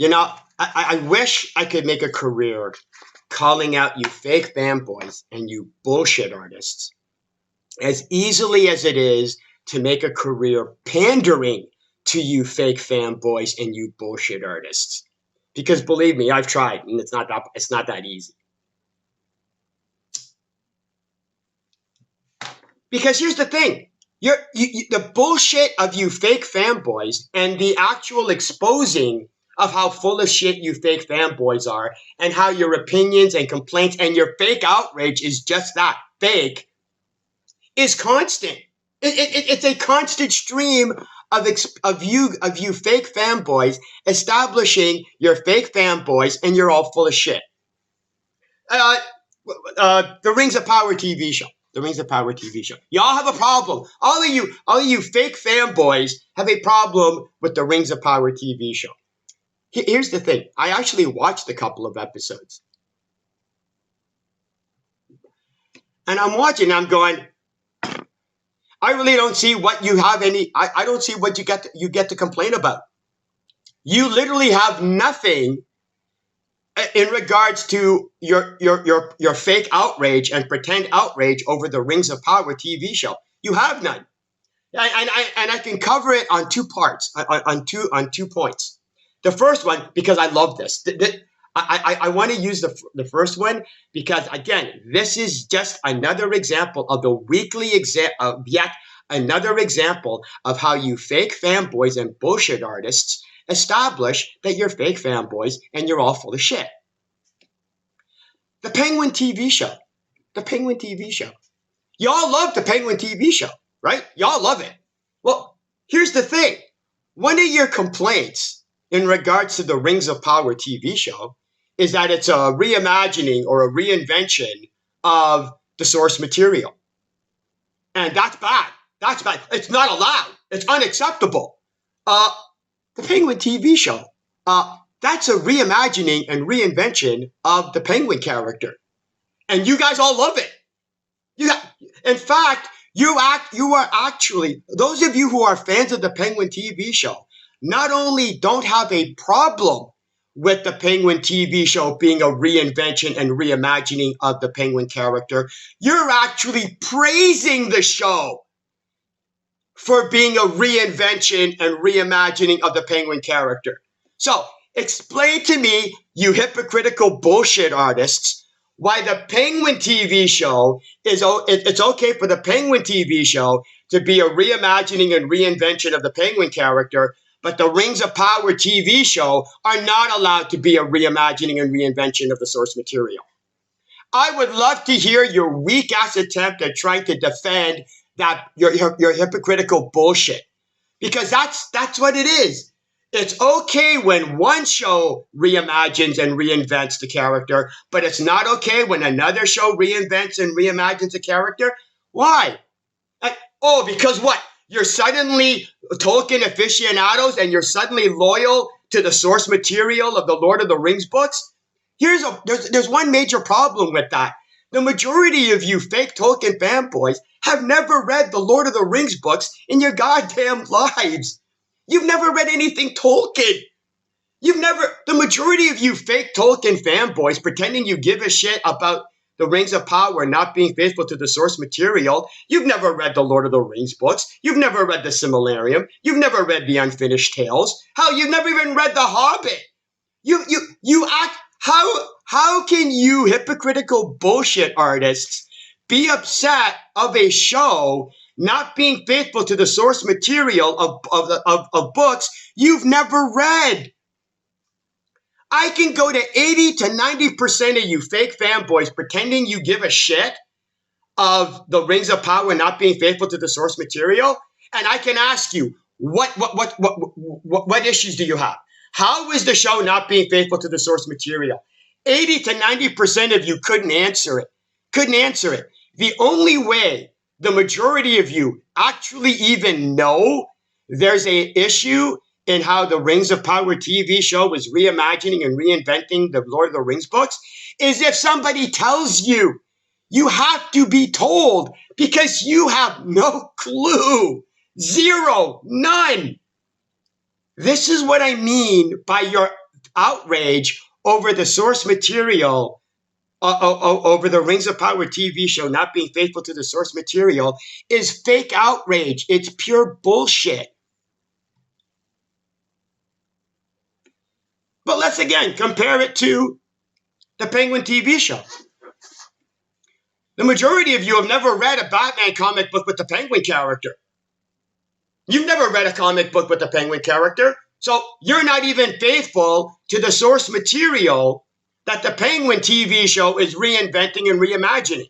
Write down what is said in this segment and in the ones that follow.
You know, I wish I could make a career calling out you fake fanboys and you bullshit artists as easily as it is to make a career pandering to you fake fanboys and you bullshit artists. Because believe me, I've tried, and it's not that easy. Because here's the thing. The bullshit of you fake fanboys and the actual exposing of how full of shit you fake fanboys are and how your opinions and complaints and your fake outrage is just that, fake, is constant. It's a constant stream of you fake fanboys establishing your fake fanboys and you're all full of shit. The Rings of Power TV show. The Rings of Power TV show. Y'all have a problem. All of you fake fanboys have a problem with the Rings of Power TV show. Here's the thing. I actually watched a couple of episodes. And I'm watching, I'm going, I really don't see what you have I don't see what you get to complain about. You literally have nothing in regards to your fake outrage and pretend outrage over the Rings of Power TV show. You have none. And I can cover it on two parts, on two points. The first one, because I love this. I want to use the first one because, again, this is just another example of the yet another example of how you fake fanboys and bullshit artists establish that you're fake fanboys and you're all full of shit. The Penguin TV show. The Penguin TV show. Y'all love the Penguin TV show, right? Y'all love it. Well, here's the thing. One of your complaints in regards to the Rings of Power TV show is that it's a reimagining or a reinvention of the source material. And that's bad. That's bad. It's not allowed. It's unacceptable. The Penguin TV show, that's a reimagining and reinvention of the Penguin character. And you guys all love it. In fact, you are actually, those of you who are fans of the Penguin TV show, not only don't have a problem with the Penguin TV show being a reinvention and reimagining of the Penguin character, you're actually praising the show for being a reinvention and reimagining of the Penguin character. So explain to me, you hypocritical bullshit artists, why the Penguin TV show it's okay for the Penguin TV show to be a reimagining and reinvention of the Penguin character, but the Rings of Power TV show are not allowed to be a reimagining and reinvention of the source material. I would love to hear your weak-ass attempt at trying to defend that your hypocritical bullshit, because that's what it is. It's okay when one show reimagines and reinvents the character, but it's not okay when another show reinvents and reimagines the character. Why? Because what? You're suddenly Tolkien aficionados and you're suddenly loyal to the source material of the Lord of the Rings books? There's one major problem with that. The majority of you fake Tolkien fanboys have never read the Lord of the Rings books in your goddamn lives. You've never read anything Tolkien. The majority of you fake Tolkien fanboys pretending you give a shit about the Rings of Power not being faithful to the source material. You've never read the Lord of the Rings books. You've never read the Silmarillion. You've never read the Unfinished Tales. Hell, you've never even read the Hobbit. You act, how can you hypocritical bullshit artists be upset of a show not being faithful to the source material of books you've never read? I can go to 80 to 90% of you fake fanboys pretending you give a shit of the Rings of Power not being faithful to the source material, and I can ask you, what issues do you have? How is the show not being faithful to the source material? 80 to 90% of you couldn't answer it. The only way the majority of you actually even know there's an issue in how the Rings of Power TV show is reimagining and reinventing the Lord of the Rings books is if somebody tells you. You have to be told because you have no clue. Zero. None. This is what I mean by your outrage over the source material, over the Rings of Power TV show not being faithful to the source material is fake outrage. It's pure bullshit. But let's again compare it to the Penguin TV show. The majority of you have never read a Batman comic book with the Penguin character. You've never read a comic book with the Penguin character, so you're not even faithful to the source material that the Penguin TV show is reinventing and reimagining.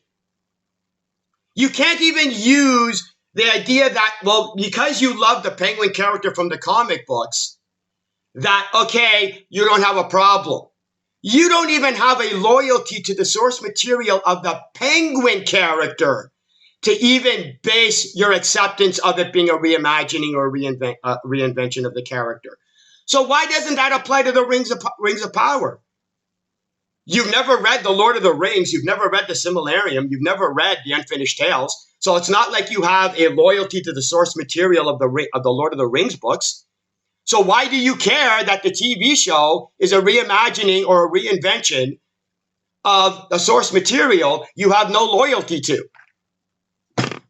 You can't even use the idea that, well, because you love the Penguin character from the comic books, that, okay, you don't have a problem. You don't even have a loyalty to the source material of the Penguin character to even base your acceptance of it being a reimagining or reinvention of the character. So why doesn't that apply to the Rings of Power? You've never read The Lord of the Rings. You've never read the Silmarillion. You've never read The Unfinished Tales. So it's not like you have a loyalty to the source material of the Lord of the Rings books. So why do you care that the TV show is a reimagining or a reinvention of the source material you have no loyalty to?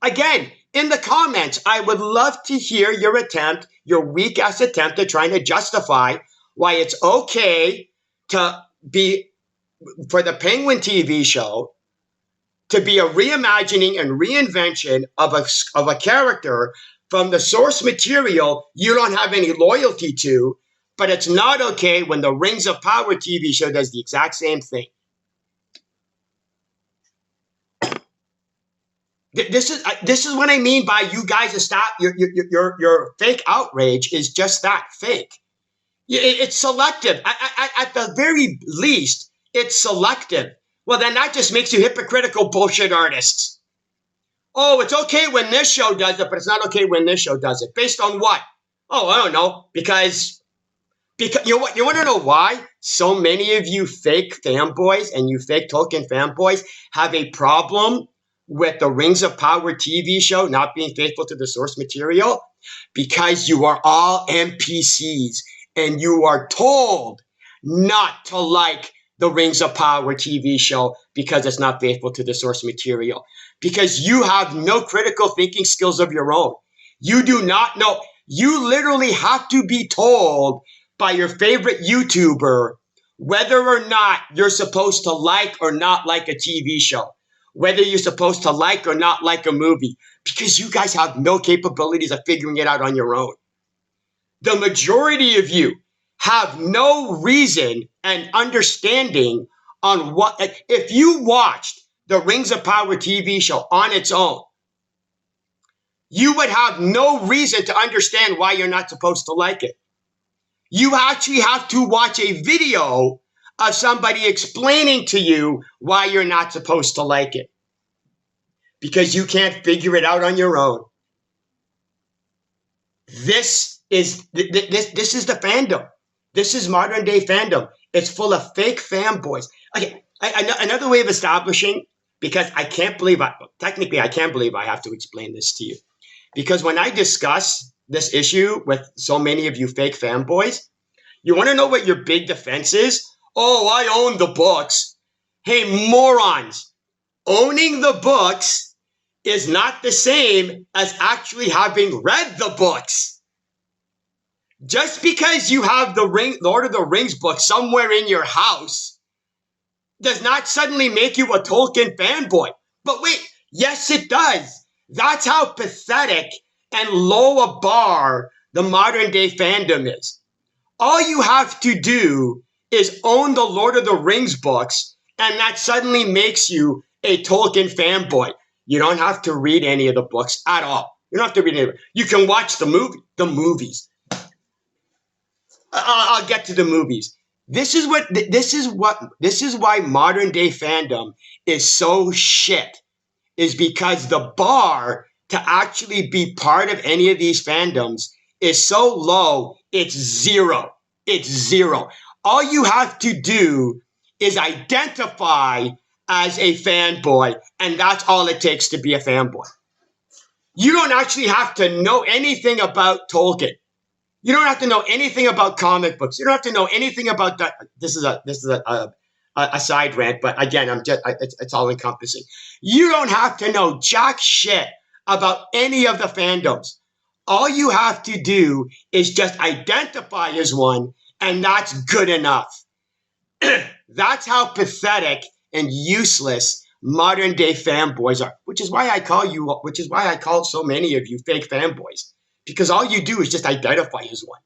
Again, in the comments, I would love to hear your weak-ass attempt at trying to justify why it's okay to be, for the Penguin TV show, to be a reimagining and reinvention of a character from the source material you don't have any loyalty to, but it's not okay when the Rings of Power TV show does the exact same thing. This is what I mean by you guys your fake outrage is just that, fake. It's selective. At the very least, it's selective. Well, then that just makes you hypocritical bullshit artists. Oh, it's okay when this show does it, but it's not okay when this show does it. Based on what? Oh, I don't know. Because you know what? You want to know why so many of you fake fanboys and you fake Tolkien fanboys have a problem with the Rings of Power TV show not being faithful to the source material? Because you are all NPCs and you are told not to like the Rings of Power TV show because it's not faithful to the source material. Because you have no critical thinking skills of your own. You do not know. You literally have to be told by your favorite YouTuber whether or not you're supposed to like or not like a TV show. Whether you're supposed to like or not like a movie. Because you guys have no capabilities of figuring it out on your own. The majority of you have no reason and understanding on what, if you watched the Rings of Power TV show on its own, you would have no reason to understand why you're not supposed to like it. You actually have to watch a video of somebody explaining to you why you're not supposed to like it. Because you can't figure it out on your own. This is the fandom. This is modern day fandom. It's full of fake fanboys. Okay, another way of establishing, because I can't believe I have to explain this to you. Because when I discuss this issue with so many of you fake fanboys, you want to know what your big defense is? Oh, I own the books. Hey, morons. Owning the books is not the same as actually having read the books. Just because you have the Lord of the Rings book somewhere in your house does not suddenly make you a Tolkien fanboy. But wait, yes it does. That's how pathetic and low a bar the modern day fandom is. All you have to do is own the Lord of the Rings books, and that suddenly makes you a Tolkien fanboy. You don't have to read any of the books at all. You don't have to read any of it. You can watch the movies. I'll get to the movies. This is why modern day fandom is so shit. Is because the bar to actually be part of any of these fandoms is so low, it's zero. It's zero. All you have to do is identify as a fanboy, and that's all it takes to be a fanboy. You don't actually have to know anything about Tolkien. You don't have to know anything about comic books. You don't have to know anything about that. This is a side rant, but again, it's all encompassing. You don't have to know jack shit about any of the fandoms. All you have to do is just identify as one, and that's good enough. That's how pathetic and useless modern day fanboys are, which is why I call so many of you fake fanboys, because all you do is just identify as one.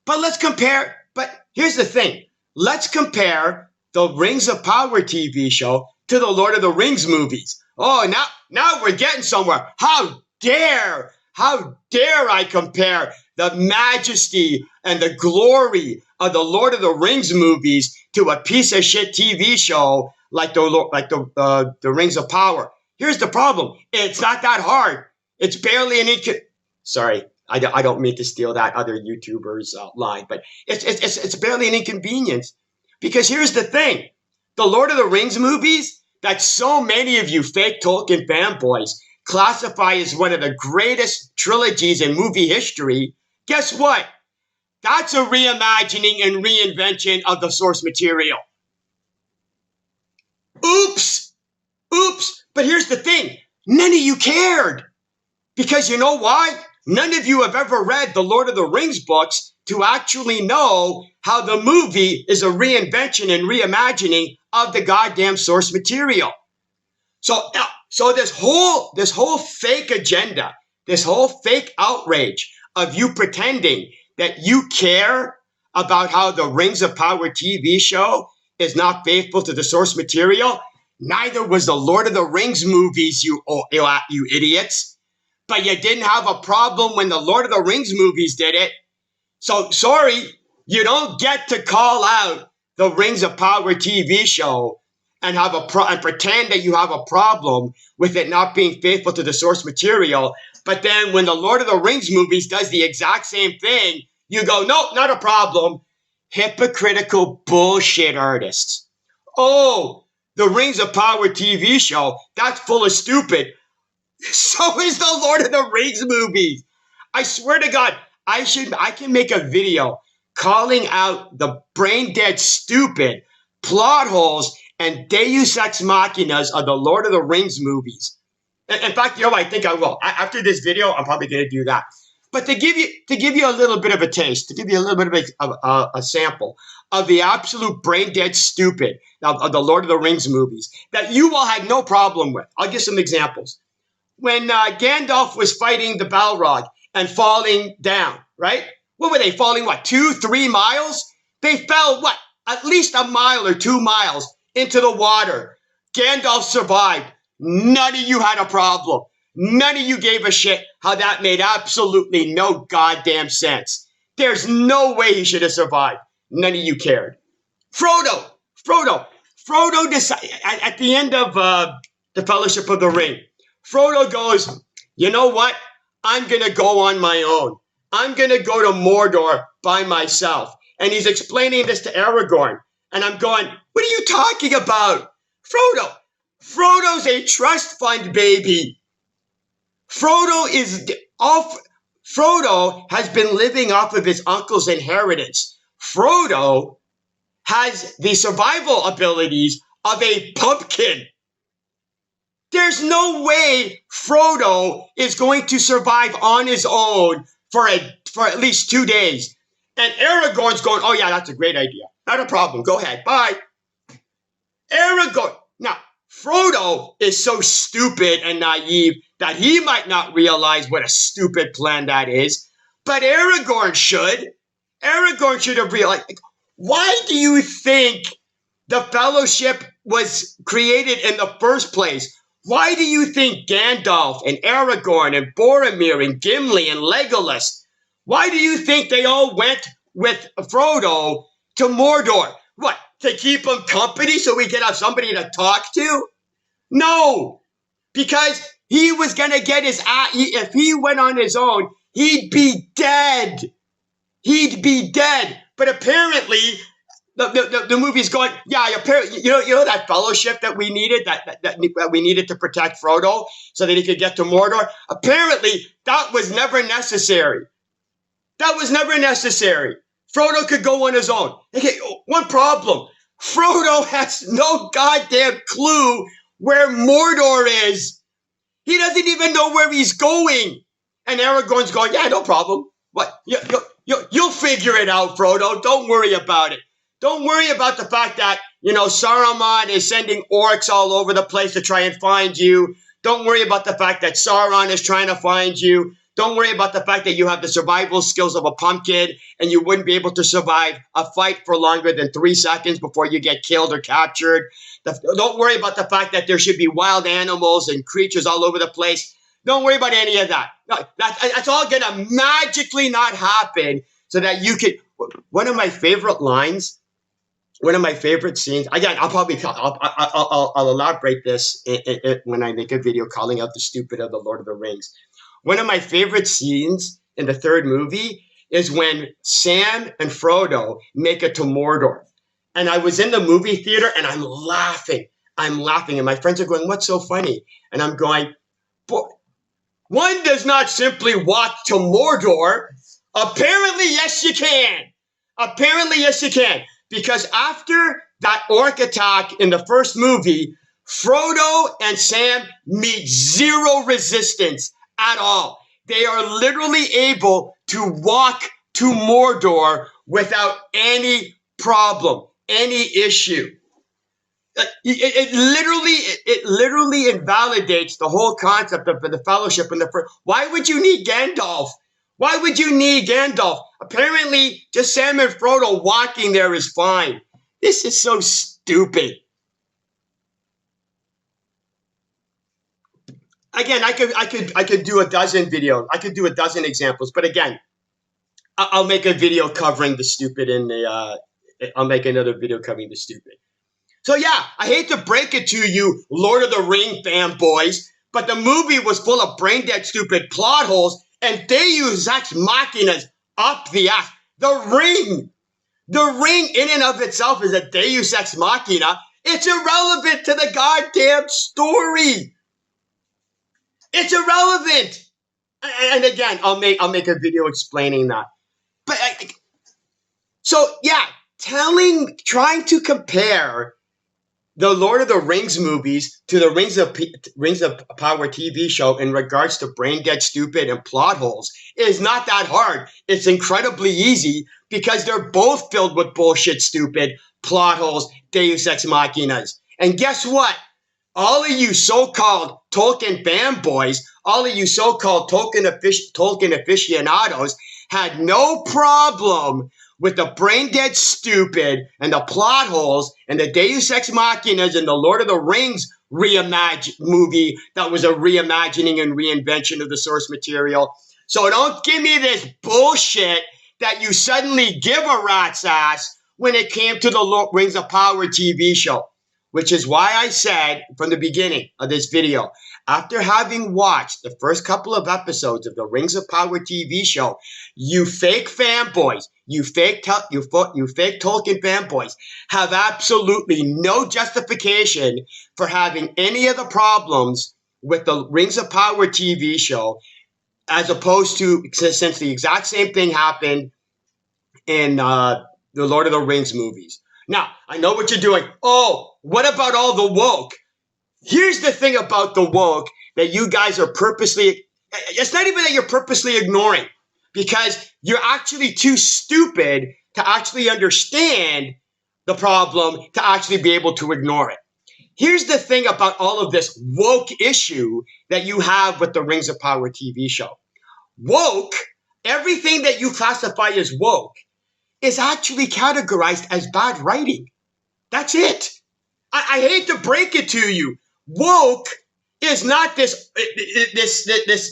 But here's the thing. Let's compare the Rings of Power TV show to the Lord of the Rings movies. Oh, now we're getting somewhere. How dare I compare the majesty and the glory of the Lord of the Rings movies to a piece of shit TV show like the Rings of Power. Here's the problem. It's not that hard. It's barely an Sorry, I don't mean to steal that other YouTuber's line, but it's barely an inconvenience. Because here's the thing. The Lord of the Rings movies that so many of you fake Tolkien fanboys classify as one of the greatest trilogies in movie history, guess what? That's a reimagining and reinvention of the source material. Oops. But here's the thing. None of you cared. Because you know why? None of you have ever read the Lord of the Rings books to actually know how the movie is a reinvention and reimagining of the goddamn source material. So this whole fake agenda, this whole fake outrage of you pretending that you care about how the Rings of Power TV show is not faithful to the source material, neither was the Lord of the Rings movies, you idiots. But you didn't have a problem when the Lord of the Rings movies did it. So sorry, you don't get to call out the Rings of Power TV show and pretend that you have a problem with it not being faithful to the source material. But then when the Lord of the Rings movies does the exact same thing, you go, nope, not a problem. Hypocritical bullshit artists. Oh, the Rings of Power TV show, that's full of stupid. So is the Lord of the Rings movies. I swear to God, I can make a video calling out the brain dead stupid plot holes and deus ex machinas of the Lord of the Rings movies. In fact, you know, I think I will. After this video, I'm probably going to do that. But to give you a little bit of a taste, to give you a little bit of a sample of the absolute brain dead stupid of the Lord of the Rings movies that you all had no problem with. I'll give some examples. When Gandalf was fighting the Balrog and falling down, right? What were they falling, 2-3 miles? They fell, at least a mile or 2 miles into the water. Gandalf survived. None of you had a problem. None of you gave a shit how that made absolutely no goddamn sense. There's no way he should have survived. None of you cared. Frodo decided, at the end of the Fellowship of the Ring, Frodo goes, you know what? I'm going to go on my own. I'm going to go to Mordor by myself. And he's explaining this to Aragorn. And I'm going, what are you talking about? Frodo's a trust fund baby. Frodo has been living off of his uncle's inheritance. Frodo has the survival abilities of a pumpkin. There's no way Frodo is going to survive on his own for at least 2 days. And Aragorn's going, oh yeah, that's a great idea. Not a problem. Go ahead. Bye. Aragorn. Now, Frodo is so stupid and naive that he might not realize what a stupid plan that is. But Aragorn should. Aragorn should have realized. Why do you think the Fellowship was created in the first place? Why do you think Gandalf and Aragorn and Boromir and Gimli and Legolas, why do you think they all went with Frodo to Mordor? What, to keep him company so we could have somebody to talk to? No, because he was going to get his ass, if he went on his own, he'd be dead. He'd be dead. But apparently, The movie's going, yeah, apparently, you know that fellowship that we needed, that we needed to protect Frodo so that he could get to Mordor. Apparently, that was never necessary. That was never necessary. Frodo could go on his own. Okay, one problem: Frodo has no goddamn clue where Mordor is. He doesn't even know where he's going. And Aragorn's going, yeah, no problem. What? You'll figure it out, Frodo. Don't worry about it. Don't worry about the fact that, Saruman is sending orcs all over the place to try and find you. Don't worry about the fact that Sauron is trying to find you. Don't worry about the fact that you have the survival skills of a pumpkin and you wouldn't be able to survive a fight for longer than 3 seconds before you get killed or captured. Don't worry about the fact that there should be wild animals and creatures all over the place. Don't worry about any of that. No, that's all going to magically not happen so that you could. One of my favorite lines, one of my favorite scenes, again, I'll elaborate this when I make a video calling out the stupid of the Lord of the Rings. One of my favorite scenes in the third movie is when Sam and Frodo make it to Mordor. And I was in the movie theater and I'm laughing. And my friends are going, what's so funny? And I'm going, one does not simply walk to Mordor. Apparently, yes, you can. Apparently, yes, you can. Because after that orc attack in the first movie, Frodo and Sam meet zero resistance at all. They are literally able to walk to Mordor without any problem, any issue. It literally invalidates the whole concept of the fellowship in the first. Why would you need Gandalf? Why would you need Gandalf? Apparently, just Sam and Frodo walking there is fine. This is so stupid. Again, I could do a dozen videos. I could do a dozen examples, but again, I'll make a video covering the stupid I'll make another video covering the stupid. So yeah, I hate to break it to you, Lord of the Ring fanboys, but the movie was full of brain-dead stupid plot holes and Deus Ex Machinas up the ass. The ring in and of itself is a Deus Ex Machina. It's irrelevant to the goddamn story. It's irrelevant. And again, I'll make a video explaining that. But so yeah, trying to compare the Lord of the Rings movies to the Rings of Power TV show in regards to brain dead stupid and plot holes is not that hard. It's incredibly easy because they're both filled with bullshit, stupid plot holes, Deus Ex Machinas. And guess what? All of you so-called Tolkien fanboys, all of you so-called Tolkien aficionados had no problem with the brain-dead stupid and the plot holes and the Deus Ex Machinas and the Lord of the Rings movie that was a reimagining and reinvention of the source material. So don't give me this bullshit that you suddenly give a rat's ass when it came to the Rings of Power TV show. Which is why I said from the beginning of this video, after having watched the first couple of episodes of the Rings of Power TV show, you fake fanboys, you fake Tolkien fanboys have absolutely no justification for having any of the problems with the Rings of Power TV show, as opposed to, since the exact same thing happened in the Lord of the Rings movies. Now, I know what you're doing. Oh, what about all the woke? Here's the thing about the woke that you guys are purposely, it's not even that you're purposely ignoring, because you're actually too stupid to actually understand the problem to actually be able to ignore it. Here's the thing about all of this woke issue that you have with the Rings of Power TV show. Woke, everything that you classify as woke, is actually categorized as bad writing. That's it. I hate to break it to you. Woke is not this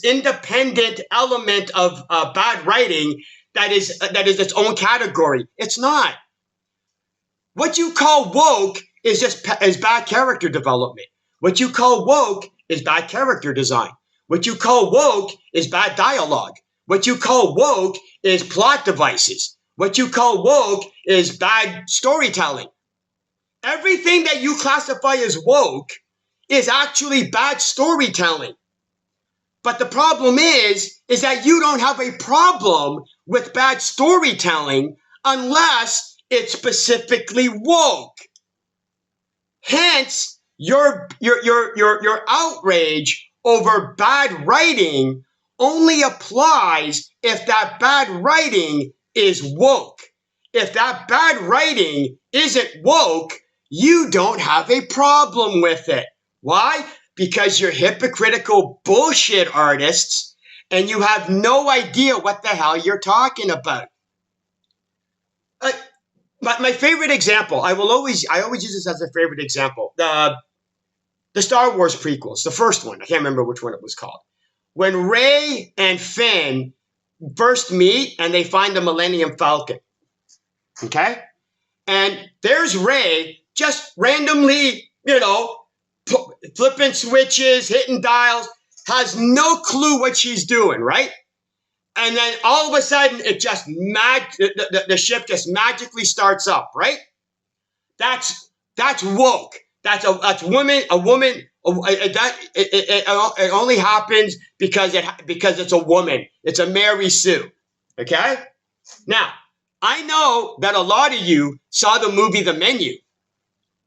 independent element of bad writing that is its own category. It's not. What you call woke is bad character development. What you call woke is bad character design. What you call woke is bad dialogue. What you call woke is plot devices. What you call woke is bad storytelling. Everything that you classify as woke is actually bad storytelling. But the problem is that you don't have a problem with bad storytelling unless it's specifically woke. Hence, your outrage over bad writing only applies if that bad writing is woke. If that bad writing isn't woke, you don't have a problem with it. Why? Because you're hypocritical bullshit artists and you have no idea what the hell you're talking about. My favorite example, I always use this as a favorite example. The Star Wars prequels, the first one, I can't remember which one it was called. When Rey and Finn first meet and they find the Millennium Falcon, okay? And there's Rey just randomly, flipping switches, hitting dials, has no clue what she's doing, right? And then all of a sudden, it just the ship just magically starts up, right? That's woke. That's a woman. It only happens because it's a woman. It's a Mary Sue. Okay. Now I know that a lot of you saw the movie The Menu.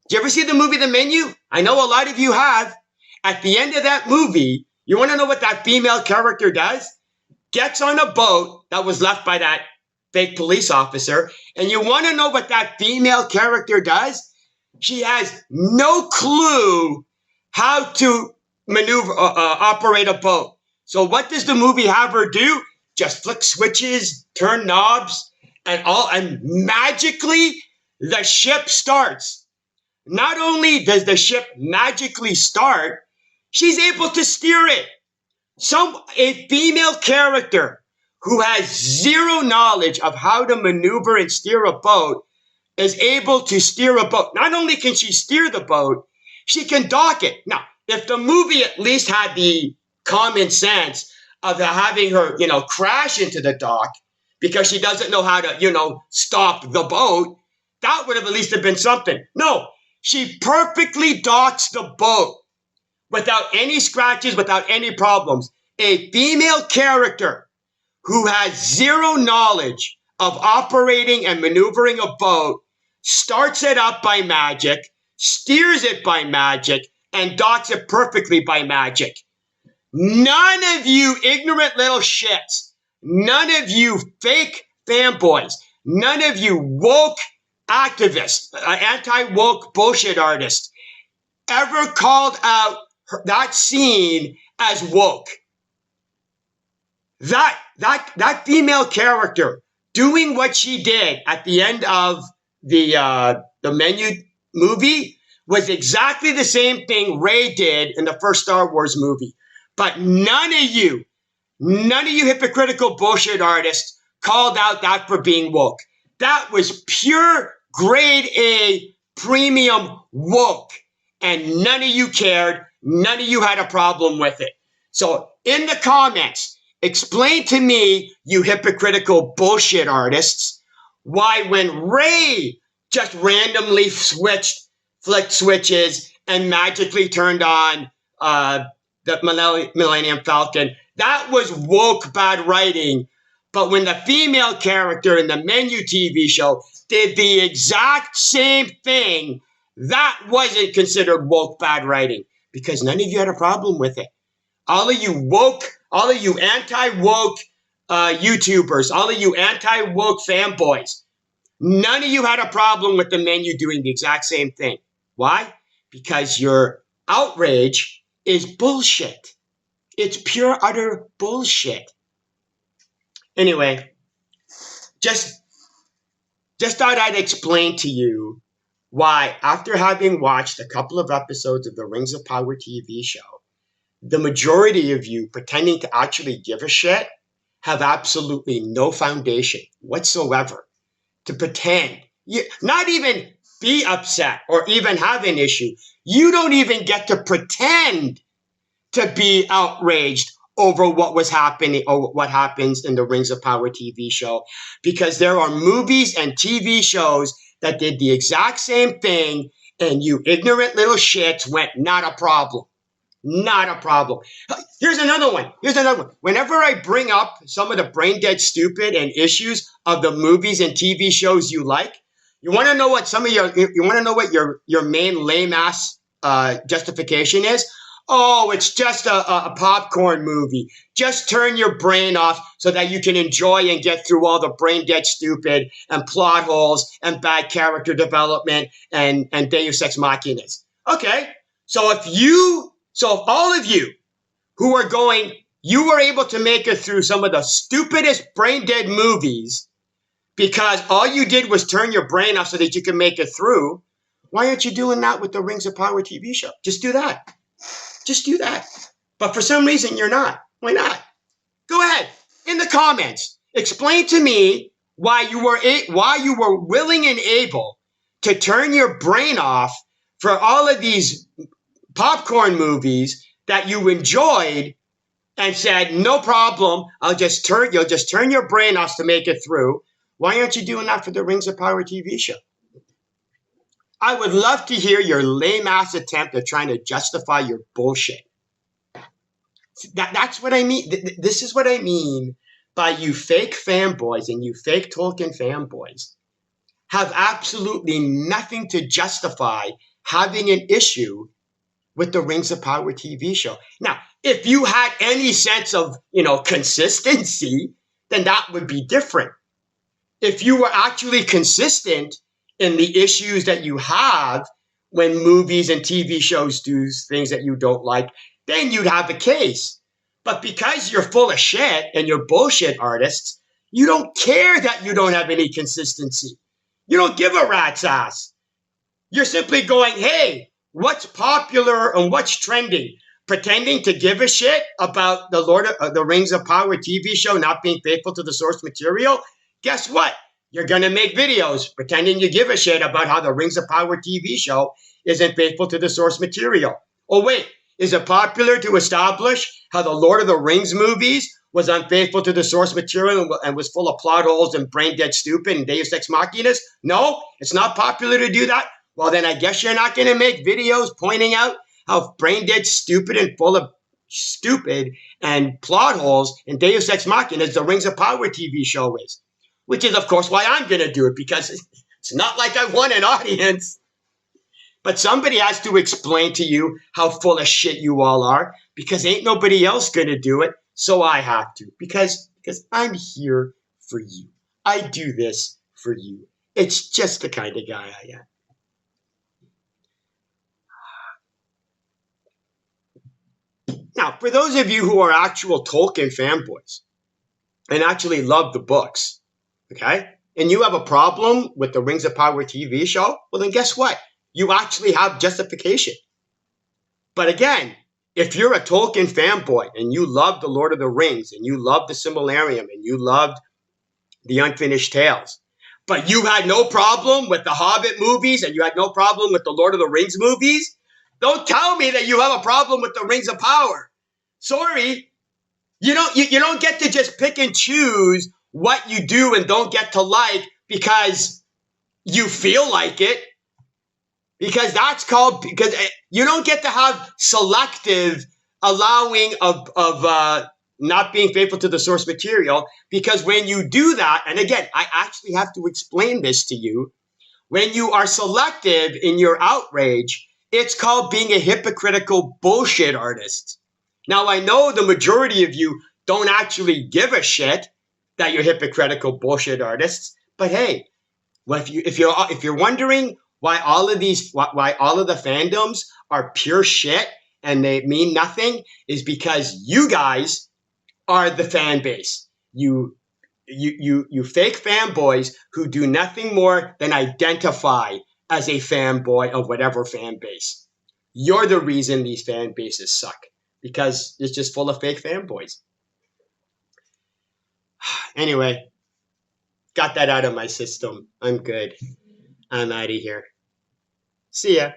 Did you ever see the movie The Menu? I know a lot of you have. At the end of that movie, you want to know what that female character does? Gets on a boat that was left by that fake police officer. And you want to know what that female character does? She has no clue how to operate a boat. So what does the movie have her do? Just flick switches, turn knobs, and magically the ship starts. Not only does the ship magically start, she's able to steer it. A female character who has zero knowledge of how to maneuver and steer a boat is able to steer a boat. Not only can she steer the boat, she can dock it. Now, if the movie at least had the common sense of having her, crash into the dock because she doesn't know how to, stop the boat, that would have at least have been something. No, she perfectly docks the boat without any scratches, without any problems. A female character who has zero knowledge of operating and maneuvering a boat starts it up by magic, steers it by magic, and docks it perfectly by magic. None of you ignorant little shits, none of you fake fanboys, none of you woke activists, anti-woke bullshit artists ever called out that scene as woke. That female character doing what she did at the end of the Menu movie was exactly the same thing Rey did in the first Star Wars movie. But none of you hypocritical bullshit artists called out that for being woke. That was pure grade A premium woke. And none of you cared. None of you had a problem with it. So in the comments, explain to me, you hypocritical bullshit artists, why when Rey just randomly flicked switches and magically turned on the Millennium Falcon, that was woke bad writing. But when the female character in the Menu TV show did the exact same thing, that wasn't considered woke bad writing because none of you had a problem with it. All of you woke, all of you anti-woke YouTubers, all of you anti-woke fanboys, none of you had a problem with the Menu doing the exact same thing. Why? Because your outrage is bullshit. It's pure, utter bullshit. Anyway, just thought I'd explain to you why, after having watched a couple of episodes of the Rings of Power TV show, the majority of you pretending to actually give a shit have absolutely no foundation whatsoever to pretend. Not even be upset or even have an issue. You don't even get to pretend to be outraged over what was happening or what happens in the Rings of Power TV show, because there are movies and TV shows that did the exact same thing, and you ignorant little shits went, not a problem. Not a problem. Here's another one. Whenever I bring up some of the brain dead stupid and issues of the movies and TV shows you like, you want to know what your main lame ass justification is? Oh, it's just a popcorn movie. Just turn your brain off so that you can enjoy and get through all the brain dead stupid and plot holes and bad character development and Deus Ex Machinas. Okay, so if all of you who are going, you were able to make it through some of the stupidest brain dead movies because all you did was turn your brain off so that you can make it through, why aren't you doing that with the Rings of Power TV show? Just do that. Just do that. But for some reason, you're not. Why not? Go ahead. In the comments, explain to me why you were willing and able to turn your brain off for all of these popcorn movies that you enjoyed and said, no problem, you'll just turn your brain off to make it through. Why aren't you doing that for the Rings of Power TV show? I would love to hear your lame ass attempt at trying to justify your bullshit. That's what I mean. This is what I mean by you fake fanboys and you fake Tolkien fanboys have absolutely nothing to justify having an issue with the Rings of Power TV show. Now, if you had any sense of, consistency, then that would be different. If you were actually consistent in the issues that you have when movies and TV shows do things that you don't like, then you'd have a case. But because you're full of shit and you're bullshit artists, you don't care that you don't have any consistency. You don't give a rat's ass. You're simply going, hey, what's popular and what's trending? Pretending to give a shit about the Lord of the Rings of Power TV show not being faithful to the source material? Guess what? You're going to make videos pretending you give a shit about how the Rings of Power TV show isn't faithful to the source material. Oh, wait, is it popular to establish how the Lord of the Rings movies was unfaithful to the source material and was full of plot holes and brain dead stupid and Deus Ex Machinas? No, it's not popular to do that. Well, then I guess you're not going to make videos pointing out how brain dead stupid and full of stupid and plot holes and Deus Ex Machinas the Rings of Power TV show is. Which is, of course, why I'm going to do it, because it's not like I want an audience. But somebody has to explain to you how full of shit you all are, because ain't nobody else going to do it, so I have to, because I'm here for you. I do this for you. It's just the kind of guy I am. Now, for those of you who are actual Tolkien fanboys and actually love the books, okay, and you have a problem with the Rings of Power TV show, well, then guess what? You actually have justification. But again, if you're a Tolkien fanboy and you love The Lord of the Rings and you love the Silmarillion and you loved the Unfinished Tales, but you had no problem with the Hobbit movies and you had no problem with the Lord of the Rings movies, don't tell me that you have a problem with the Rings of Power. Sorry, you don't get to just pick and choose what you do and don't get to like because you feel like it. Because you don't get to have selective allowing of not being faithful to the source material. Because when you do that, and again, I actually have to explain this to you, when you are selective in your outrage, it's called being a hypocritical bullshit artist. Now, I know the majority of you don't actually give a shit that you're hypocritical bullshit artists, but hey, well, if you're wondering why all of the fandoms are pure shit and they mean nothing, is because you guys are the fan base. You fake fanboys who do nothing more than identify as a fanboy of whatever fan base. You're the reason these fan bases suck, because it's just full of fake fanboys. Anyway, got that out of my system. I'm good. I'm out of here. See ya.